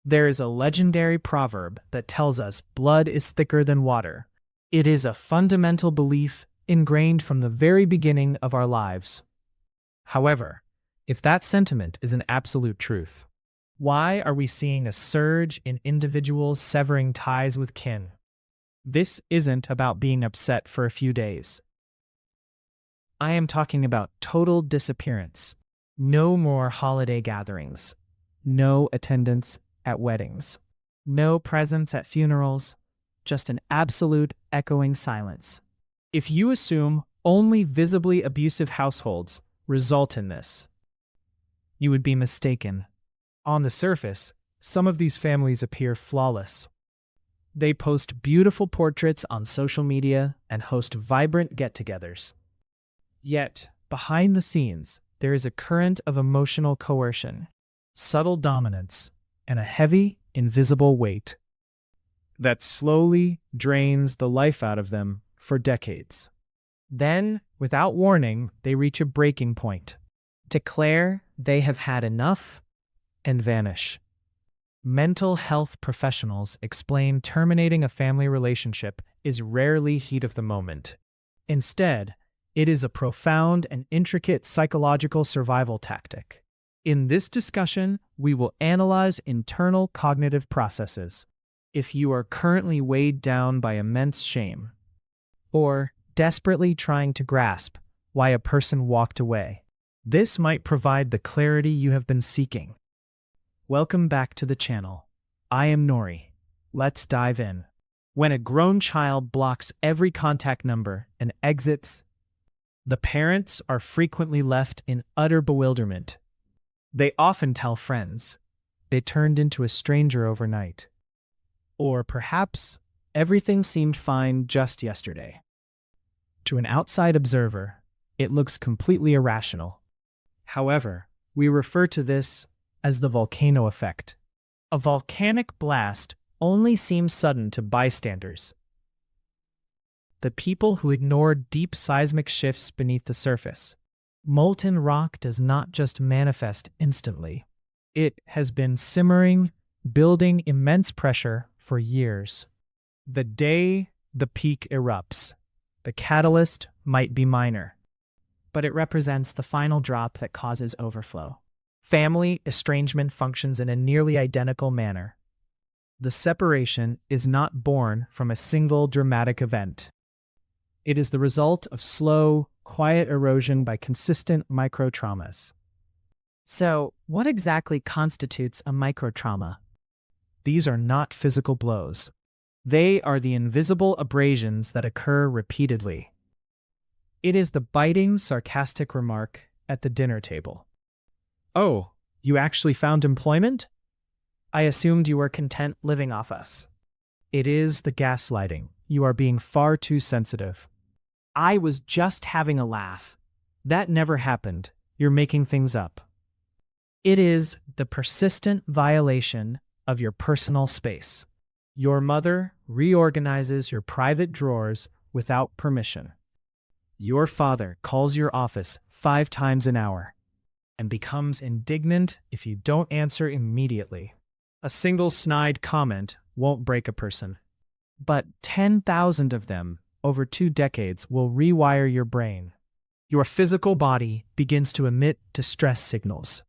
There is a legendary proverb that tells us blood is thicker than water. It is a fundamental belief ingrained from the very beginning of our lives. However, if that sentiment is an absolute truth, why are we seeing a surge in individuals severing ties with kin? This isn't about being upset for a few days. I am talking about total disappearance. No more holiday gatherings. No attendance at weddings. No presents at funerals. Just an absolute echoing silence. If you assume only visibly abusive households result in this, you would be mistaken. On the surface, some of these families appear flawless. They post beautiful portraits on social media and host vibrant get-togethers. Yet, behind the scenes, there is a current of emotional coercion, subtle dominance, and a heavy, invisible weight that slowly drains the life out of them for decades. Then, without warning, they reach a breaking point, declare they have had enough, and vanish. Mental health professionals explain terminating a family relationship is rarely heat of the moment. Instead, it is a profound and intricate psychological survival tactic. In this discussion, we will analyze internal cognitive processes. If you are currently weighed down by immense shame, or desperately trying to grasp why a person walked away, this might provide the clarity you have been seeking. Welcome back to the channel. I am Nori. Let's dive in. When a grown child blocks every contact number and exits, the parents are frequently left in utter bewilderment. They often tell friends they turned into a stranger overnight. Or perhaps everything seemed fine just yesterday. To an outside observer, it looks completely irrational. However, we refer to this as the volcano effect. A volcanic blast only seems sudden to bystanders. The people who ignore deep seismic shifts beneath the surface. Molten rock does not just manifest instantly. It has been simmering, building immense pressure for years. The day the peak erupts, the catalyst might be minor, but it represents the final drop that causes overflow. Family estrangement functions in a nearly identical manner. The separation is not born from a single dramatic event. It is the result of slow, quiet erosion by consistent microtraumas. So, what exactly constitutes a microtrauma? These are not physical blows. They are the invisible abrasions that occur repeatedly. It is the biting, sarcastic remark at the dinner table. "Oh, you actually found employment? I assumed you were content living off us." It is the gaslighting. "You are being far too sensitive." "I was just having a laugh." "That never happened. You're making things up." It is the persistent violation of your personal space. Your mother reorganizes your private drawers without permission. Your father calls your office 5 times an hour and becomes indignant if you don't answer immediately. A single snide comment won't break a person, but 10,000 of them over 2 decades will rewire your brain. Your physical body begins to emit distress signals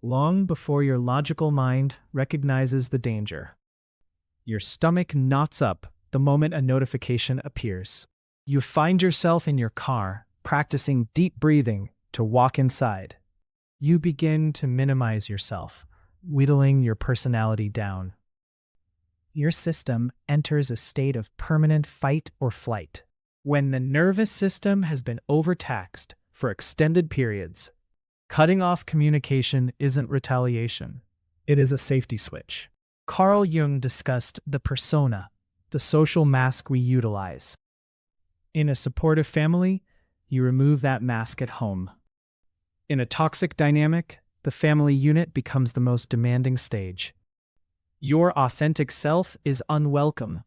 long before your logical mind recognizes the danger. Your stomach knots up the moment a notification appears. You find yourself in your car practicing deep breathing to walk inside. You begin to minimize yourself, whittling your personality down. Your system enters a state of permanent fight or flight. When the nervous system has been overtaxed for extended periods, cutting off communication isn't retaliation. It is a safety switch. Carl Jung discussed the persona, the social mask we utilize. In a supportive family, you remove that mask at home. In a toxic dynamic, the family unit becomes the most demanding stage. Your authentic self is unwelcome.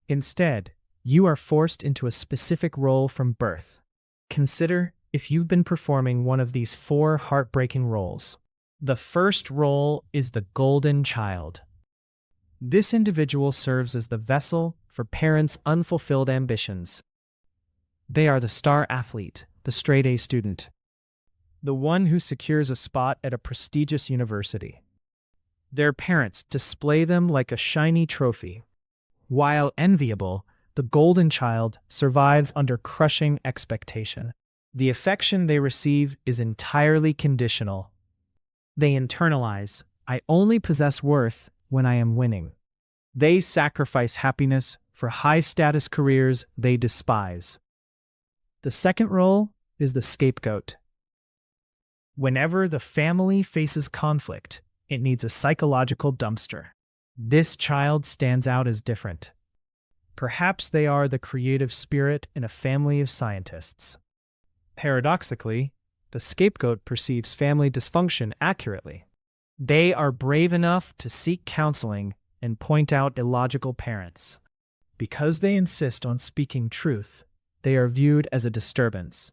Instead, you are forced into a specific role from birth. Consider if you've been performing one of these 4 heartbreaking roles. The first role is the golden child. This individual serves as the vessel for parents' unfulfilled ambitions. They are the star athlete, the straight-A student, the one who secures a spot at a prestigious university. Their parents display them like a shiny trophy. While enviable, the golden child survives under crushing expectation. The affection they receive is entirely conditional. They internalize, "I only possess worth when I am winning." They sacrifice happiness for high-status careers they despise. The second role is the scapegoat. Whenever the family faces conflict, it needs a psychological dumpster. This child stands out as different. Perhaps they are the creative spirit in a family of scientists. Paradoxically, the scapegoat perceives family dysfunction accurately. They are brave enough to seek counseling and point out illogical parents. Because they insist on speaking truth, they are viewed as a disturbance.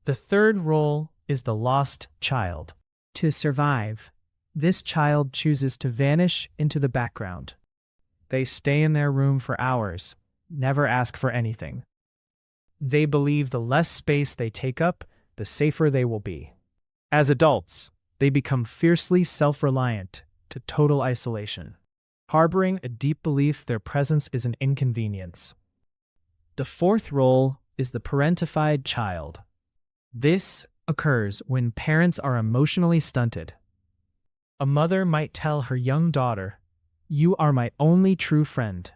The third role is the lost child. To survive, this child chooses to vanish into the background. They stay in their room for hours, never ask for anything. They believe the less space they take up, the safer they will be. As adults, they become fiercely self-reliant to total isolation, harboring a deep belief their presence is an inconvenience. The fourth role is the parentified child. This occurs when parents are emotionally stunted. A mother might tell her young daughter, "You are my only true friend,"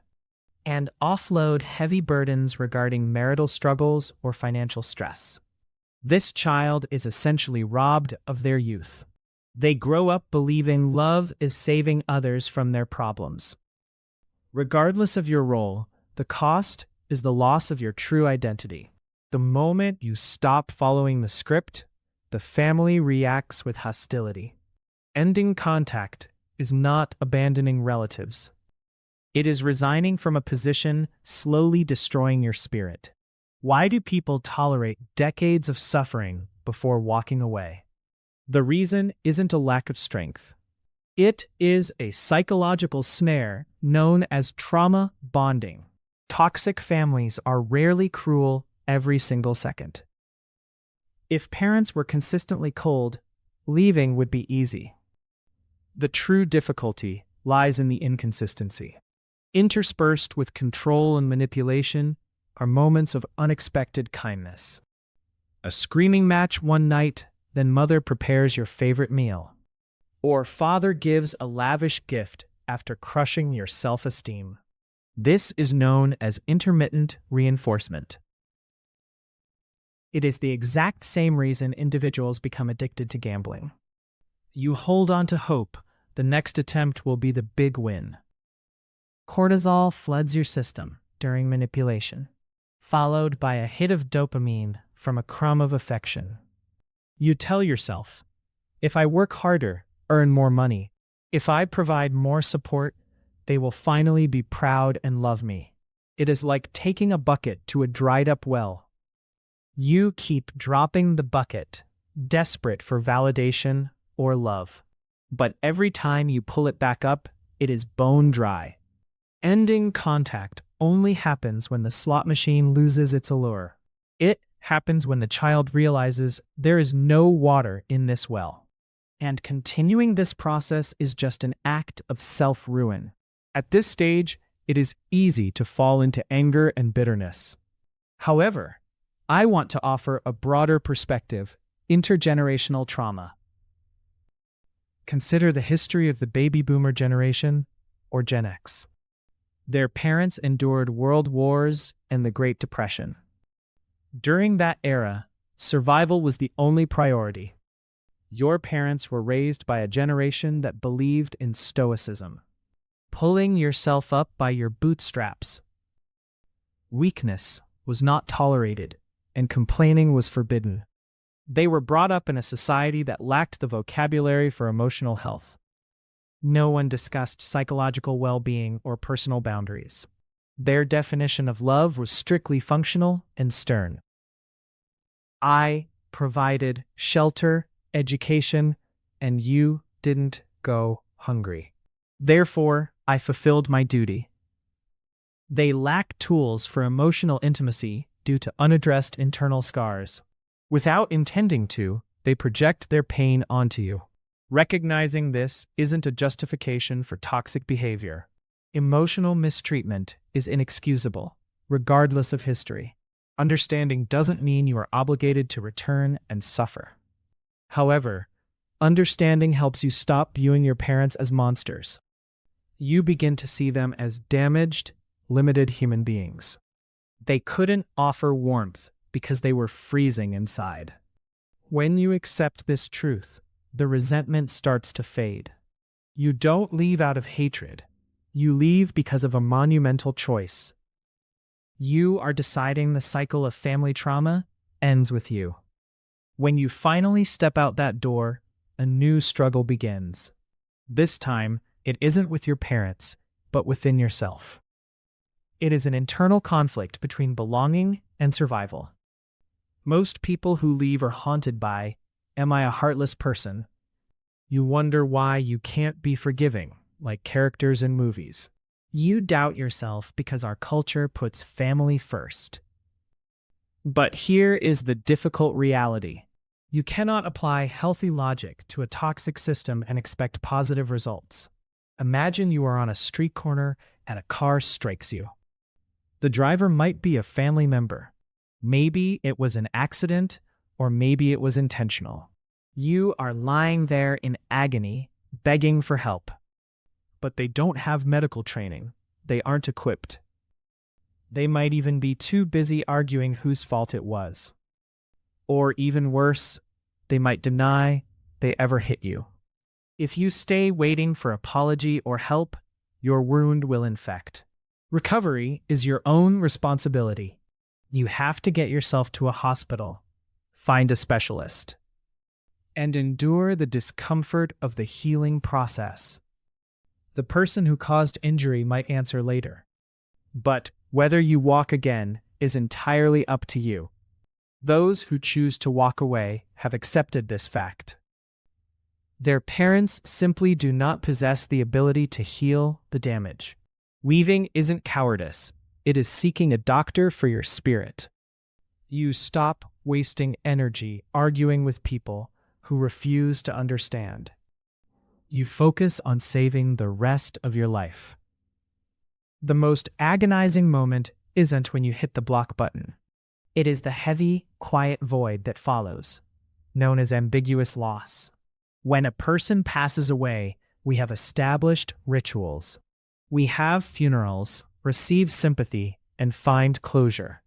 and offload heavy burdens regarding marital struggles or financial stress. This child is essentially robbed of their youth. They grow up believing love is saving others from their problems. Regardless of your role, the cost is the loss of your true identity. The moment you stop following the script, the family reacts with hostility. Ending contact is not abandoning relatives. It is resigning from a position, slowly destroying your spirit. Why do people tolerate decades of suffering before walking away? The reason isn't a lack of strength. It is a psychological snare known as trauma bonding. Toxic families are rarely cruel every single second. If parents were consistently cold, leaving would be easy. The true difficulty lies in the inconsistency. Interspersed with control and manipulation are moments of unexpected kindness. A screaming match one night, then mother prepares your favorite meal. Or father gives a lavish gift after crushing your self-esteem. This is known as intermittent reinforcement. It is the exact same reason individuals become addicted to gambling. You hold on to hope the next attempt will be the big win. Cortisol floods your system during manipulation, followed by a hit of dopamine from a crumb of affection. You tell yourself, if I work harder, earn more money, if I provide more support, they will finally be proud and love me. It is like taking a bucket to a dried-up well. You keep dropping the bucket, desperate for validation or love. But every time you pull it back up, it is bone dry. Ending contact only happens when the slot machine loses its allure. It happens when the child realizes there is no water in this well. And continuing this process is just an act of self-ruin. At this stage, it is easy to fall into anger and bitterness. However, I want to offer a broader perspective: intergenerational trauma. Consider the history of the baby boomer generation, or Gen X. Their parents endured world wars and the Great Depression. During that era, survival was the only priority. Your parents were raised by a generation that believed in stoicism, pulling yourself up by your bootstraps. Weakness was not tolerated, and complaining was forbidden. They were brought up in a society that lacked the vocabulary for emotional health. No one discussed psychological well-being or personal boundaries. Their definition of love was strictly functional and stern. I provided shelter, education, and you didn't go hungry. Therefore, I fulfilled my duty. They lack tools for emotional intimacy due to unaddressed internal scars. Without intending to, they project their pain onto you. Recognizing this isn't a justification for toxic behavior. Emotional mistreatment is inexcusable, regardless of history. Understanding doesn't mean you are obligated to return and suffer. However, understanding helps you stop viewing your parents as monsters. You begin to see them as damaged, limited human beings. They couldn't offer warmth because they were freezing inside. When you accept this truth, the resentment starts to fade. You don't leave out of hatred. You leave because of a monumental choice. You are deciding the cycle of family trauma ends with you. When you finally step out that door, a new struggle begins. This time, it isn't with your parents, but within yourself. It is an internal conflict between belonging and survival. Most people who leave are haunted by, "Am I a heartless person?" You wonder why you can't be forgiving, like characters in movies. You doubt yourself because our culture puts family first. But here is the difficult reality. You cannot apply healthy logic to a toxic system and expect positive results. Imagine you are on a street corner and a car strikes you. The driver might be a family member. Maybe it was an accident, or maybe it was intentional. You are lying there in agony, begging for help. But they don't have medical training. They aren't equipped. They might even be too busy arguing whose fault it was. Or even worse, they might deny they ever hit you. If you stay waiting for apology or help, your wound will infect. Recovery is your own responsibility. You have to get yourself to a hospital, find a specialist, and endure the discomfort of the healing process. The person who caused injury might answer later. But whether you walk again is entirely up to you. Those who choose to walk away have accepted this fact. Their parents simply do not possess the ability to heal the damage. Leaving isn't cowardice. It is seeking a doctor for your spirit. You stop wasting energy arguing with people who refuse to understand. You focus on saving the rest of your life. The most agonizing moment isn't when you hit the block button. It is the heavy, quiet void that follows, known as ambiguous loss. When a person passes away, we have established rituals. We have funerals, receive sympathy, and find closure.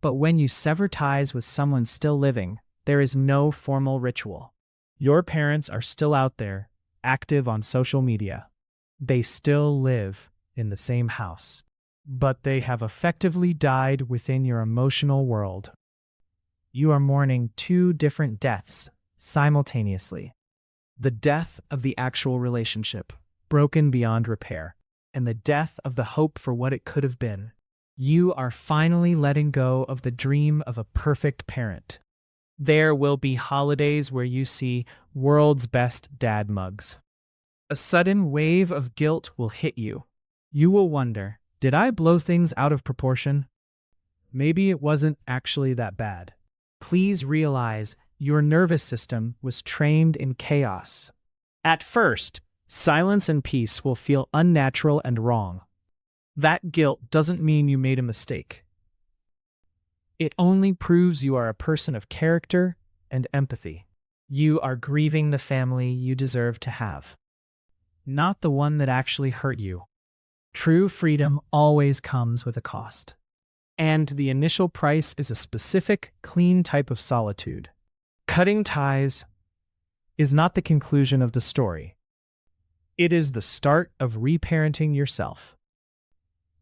But when you sever ties with someone still living, there is no formal ritual. Your parents are still out there, active on social media. They still live in the same house. But they have effectively died within your emotional world. You are mourning two different deaths simultaneously. The death of the actual relationship, broken beyond repair, and the death of the hope for what it could have been. You are finally letting go of the dream of a perfect parent. There will be holidays where you see world's best dad mugs. A sudden wave of guilt will hit you. You will wonder, did I blow things out of proportion? Maybe it wasn't actually that bad. Please realize your nervous system was trained in chaos. At first, silence and peace will feel unnatural and wrong. That guilt doesn't mean you made a mistake. It only proves you are a person of character and empathy. You are grieving the family you deserve to have, not the one that actually hurt you. True freedom always comes with a cost. And the initial price is a specific, clean type of solitude. Cutting ties is not the conclusion of the story. It is the start of reparenting yourself.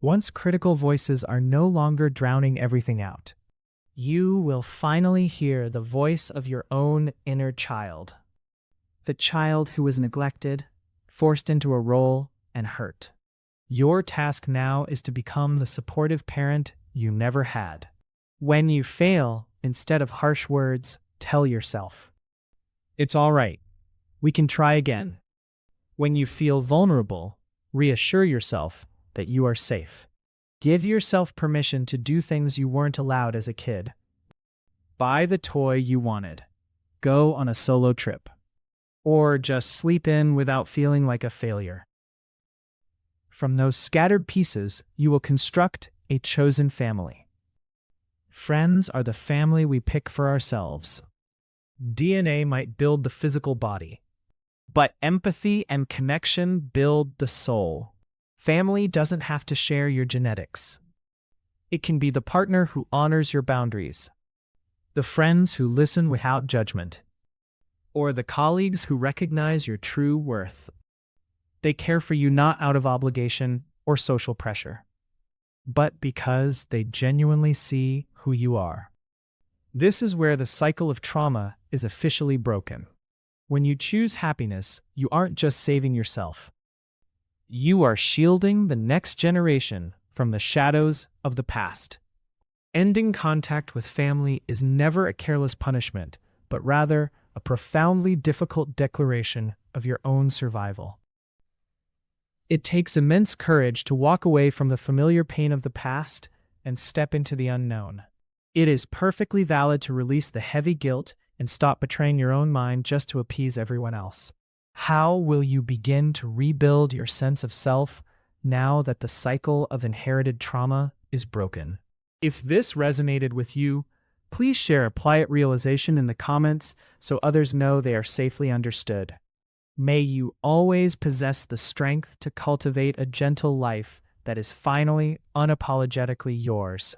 Once critical voices are no longer drowning everything out, you will finally hear the voice of your own inner child. The child who was neglected, forced into a role, and hurt. Your task now is to become the supportive parent you never had. When you fail, instead of harsh words, tell yourself, "It's all right. We can try again. When you feel vulnerable, reassure yourself that you are safe. Give yourself permission to do things you weren't allowed as a kid. Buy the toy you wanted. Go on a solo trip. Or just sleep in without feeling like a failure. From those scattered pieces, you will construct a chosen family. Friends are the family we pick for ourselves. DNA might build the physical body, but empathy and connection build the soul. Family doesn't have to share your genetics. It can be the partner who honors your boundaries, the friends who listen without judgment, or the colleagues who recognize your true worth. They care for you not out of obligation or social pressure, but because they genuinely see who you are. This is where the cycle of trauma is officially broken. When you choose happiness, you aren't just saving yourself. You are shielding the next generation from the shadows of the past. Ending contact with family is never a careless punishment, but rather a profoundly difficult declaration of your own survival. It takes immense courage to walk away from the familiar pain of the past and step into the unknown. It is perfectly valid to release the heavy guilt and stop betraying your own mind just to appease everyone else. How will you begin to rebuild your sense of self now that the cycle of inherited trauma is broken? If this resonated with you, please share a quiet realization in the comments so others know they are safely understood. May you always possess the strength to cultivate a gentle life that is finally unapologetically yours.